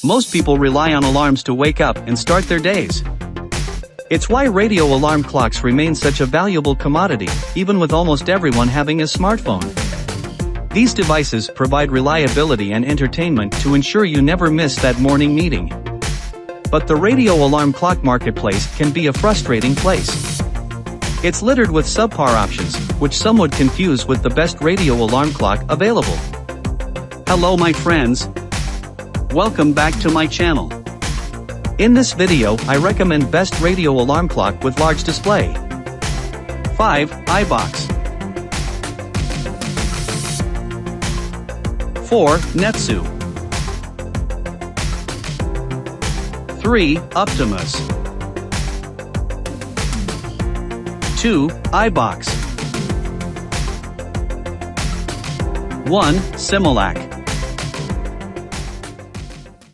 Most people rely on alarms to wake up and start their days. It's why radio alarm clocks remain such a valuable commodity, even with almost everyone having a smartphone. These devices provide reliability and entertainment to ensure you never miss that morning meeting. But the radio alarm clock marketplace can be a frustrating place. It's littered with subpar options, which some would confuse with the best radio alarm clock available. Hello my friends. Welcome back to my channel. In this video, I recommend best radio alarm clock with large display. 5. iBox. 4. Netsu. 3. Optimus. 2. iBox. 1. Similac.